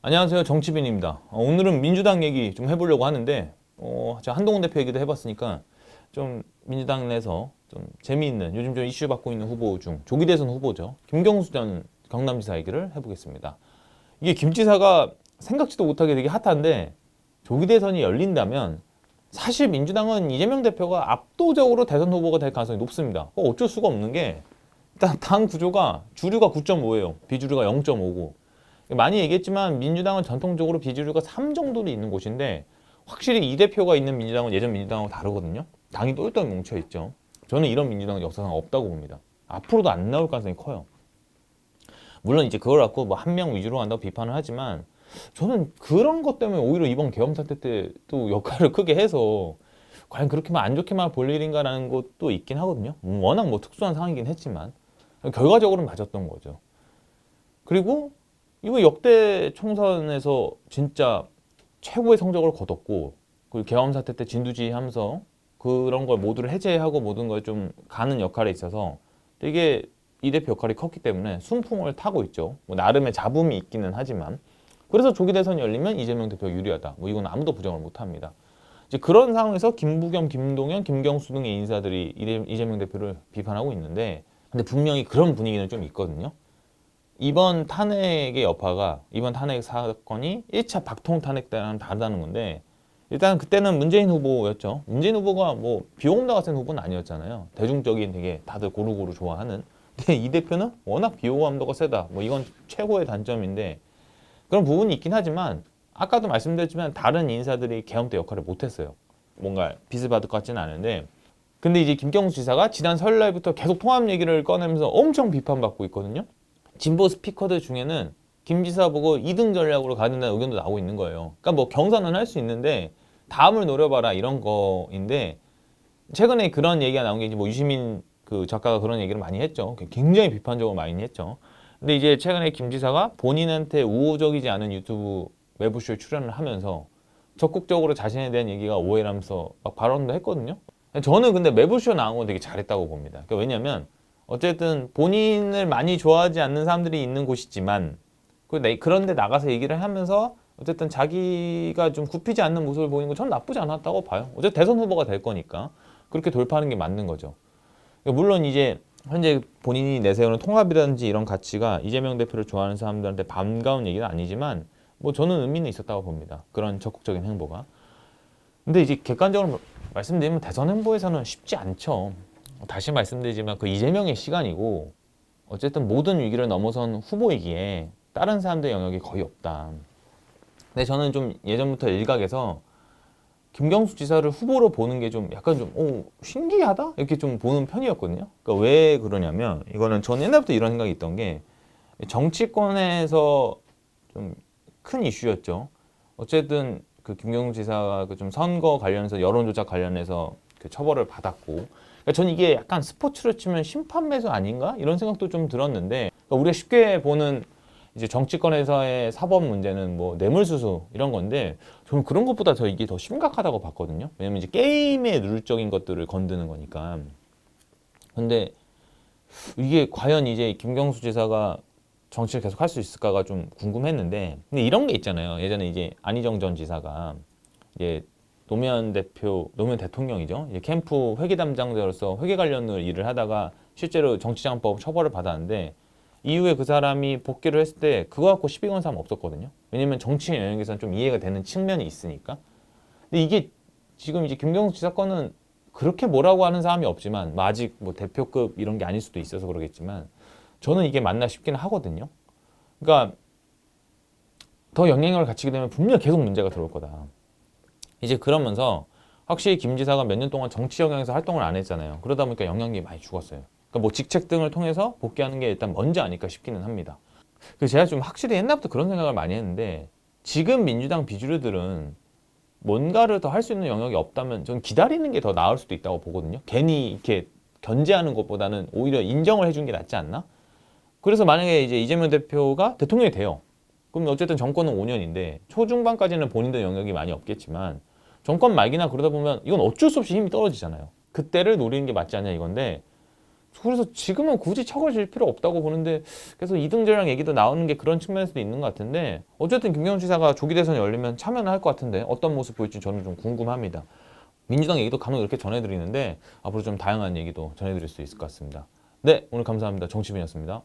안녕하세요, 정치빈입니다. 오늘은 민주당 얘기 좀 해보려고 하는데 제가 한동훈 대표 얘기도 해봤으니까 좀 민주당 내에서 좀 재미있는 요즘 좀 이슈 받고 있는 후보 중 조기 대선 후보죠. 김경수 전 경남지사 얘기를 해보겠습니다. 이게 김 지사가 생각지도 못하게 되게 핫한데 조기 대선이 열린다면 사실 민주당은 이재명 대표가 압도적으로 대선 후보가 될 가능성이 높습니다. 어쩔 수가 없는 게 일단 당 구조가 주류가 9.5예요. 비주류가 0.5고 많이 얘기했지만 민주당은 전통적으로 비주류가 3 정도로 있는 곳인데 확실히 이 대표가 있는 민주당은 예전 민주당하고 다르거든요. 당이 똘똘 뭉쳐있죠. 저는 이런 민주당은 역사상 없다고 봅니다. 앞으로도 안 나올 가능성이 커요. 물론 이제 그걸 갖고 뭐 한 명 위주로 한다고 비판을 하지만 저는 그런 것 때문에 오히려 이번 계엄 사태 때 또 역할을 크게 해서 과연 그렇게만 안 좋게만 볼 일인가라는 것도 있긴 하거든요. 워낙 뭐 특수한 상황이긴 했지만 결과적으로는 맞았던 거죠. 그리고 이거 역대 총선에서 진짜 최고의 성적을 거뒀고 그 계엄 사태 때 진두지휘하면서 그런 걸 모두를 해제하고 모든 걸 좀 가는 역할에 있어서 되게 이 대표 역할이 컸기 때문에 순풍을 타고 있죠. 뭐 나름의 잡음이 있기는 하지만 그래서 조기 대선이 열리면 이재명 대표가 유리하다. 뭐 이건 아무도 부정을 못합니다. 이제 그런 상황에서 김부겸, 김동연, 김경수 등의 인사들이 이재명 대표를 비판하고 있는데 근데 분명히 그런 분위기는 좀 있거든요. 이번 탄핵의 여파가 이번 탄핵 사건이 1차 박통 탄핵 때랑 다르다는 건데 일단 그때는 문재인 후보였죠. 문재인 후보가 뭐 비호감도가 센 후보는 아니었잖아요. 대중적인 되게 다들 고루고루 좋아하는. 근데 이 대표는 워낙 비호감도가 세다. 뭐 이건 최고의 단점인데 그런 부분이 있긴 하지만 아까도 말씀드렸지만 다른 인사들이 계엄 때 역할을 못했어요. 뭔가 빚을 받을 것 같지는 않은데 근데 이제 김경수 지사가 지난 설날부터 계속 통합 얘기를 꺼내면서 엄청 비판받고 있거든요. 진보 스피커들 중에는 김 지사 보고 2등 전략으로 가야 된다는 의견도 나오고 있는 거예요. 그러니까 뭐 경선은 할 수 있는데 다음을 노려봐라 이런 거인데 최근에 그런 얘기가 나온 게 이제 뭐 유시민 그 작가가 그런 얘기를 많이 했죠. 굉장히 비판적으로 많이 했죠. 근데 이제 최근에 김 지사가 본인한테 우호적이지 않은 유튜브 매부쇼에 출연을 하면서 적극적으로 자신에 대한 얘기가 오해라면서 막 발언도 했거든요. 저는 근데 매부쇼 나온 건 되게 잘했다고 봅니다. 그러니까 왜냐면 어쨌든 본인을 많이 좋아하지 않는 사람들이 있는 곳이지만 그런데 나가서 얘기를 하면서 어쨌든 자기가 좀 굽히지 않는 모습을 보이는 건 전 나쁘지 않았다고 봐요. 어쨌든 대선 후보가 될 거니까 그렇게 돌파하는 게 맞는 거죠. 그러니까 물론 이제 현재 본인이 내세우는 통합이라든지 이런 가치가 이재명 대표를 좋아하는 사람들한테 반가운 얘기는 아니지만 뭐 저는 의미는 있었다고 봅니다. 그런 적극적인 행보가. 근데 이제 객관적으로 말씀드리면 대선 행보에서는 쉽지 않죠. 다시 말씀드리지만 그 이재명의 시간이고 어쨌든 모든 위기를 넘어선 후보이기에 다른 사람들의 영역이 거의 없다. 근데 저는 좀 예전부터 일각에서 김경수 지사를 후보로 보는 게 좀 약간 좀 신기하다? 이렇게 좀 보는 편이었거든요. 그러니까 왜 그러냐면 이거는 저는 옛날부터 이런 생각이 있던 게 정치권에서 좀 큰 이슈였죠. 어쨌든 그 김경수 지사가 그 좀 선거 관련해서 여론조작 관련해서 그 처벌을 받았고 그러니까 전 이게 약간 스포츠로 치면 심판 매수 아닌가 이런 생각도 좀 들었는데 그러니까 우리가 쉽게 보는 이제 정치권에서의 사법 문제는 뭐 뇌물수수 이런 건데 저는 그런 것보다 더 이게 더 심각하다고 봤거든요. 왜냐면 이제 게임의 룰적인 것들을 건드는 거니까. 근데 이게 과연 이제 김경수 지사가 정치를 계속 할 수 있을까가 좀 궁금했는데 근데 이런 게 있잖아요. 예전에 이제 안희정 전 지사가 이제 노무현 대통령이죠. 이제 캠프 회계 담당자로서 회계 관련으로 일을 하다가 실제로 정치자금법 처벌을 받았는데 이후에 그 사람이 복귀를 했을 때 그거 갖고 시비 건 사람 없었거든요. 왜냐면 정치 영역에서는 좀 이해가 되는 측면이 있으니까. 근데 이게 지금 이제 김경수 지사 건은 그렇게 뭐라고 하는 사람이 없지만 뭐 아직 뭐 대표급 이런 게 아닐 수도 있어서 그러겠지만 저는 이게 맞나 싶기는 하거든요. 그러니까 더 영향력을 갖추게 되면 분명히 계속 문제가 들어올 거다. 이제 그러면서 확실히 김 지사가 몇 년 동안 정치 영역에서 활동을 안 했잖아요. 그러다 보니까 영향력이 많이 죽었어요. 그러니까 뭐 직책 등을 통해서 복귀하는 게 일단 먼저 아닐까 싶기는 합니다. 그래서 제가 좀 확실히 옛날부터 그런 생각을 많이 했는데 지금 민주당 비주류들은 뭔가를 더 할 수 있는 영역이 없다면 전 기다리는 게 더 나을 수도 있다고 보거든요. 괜히 이렇게 견제하는 것보다는 오히려 인정을 해주는 게 낫지 않나? 그래서 만약에 이제 이재명 대표가 대통령이 돼요. 그럼 어쨌든 정권은 5년인데 초중반까지는 본인들 영역이 많이 없겠지만 정권 말기나 그러다 보면 이건 어쩔 수 없이 힘이 떨어지잖아요. 그때를 노리는 게 맞지 않냐 이건데 그래서 지금은 굳이 척을 질 필요 없다고 보는데 계속 이등 전략 얘기도 나오는 게 그런 측면에서도 있는 것 같은데 어쨌든 김경원 지사가 조기 대선이 열리면 참여는 할 것 같은데 어떤 모습 보일지 저는 좀 궁금합니다. 민주당 얘기도 간혹 이렇게 전해드리는데 앞으로 좀 다양한 얘기도 전해드릴 수 있을 것 같습니다. 네, 오늘 감사합니다. 정치빈이었습니다.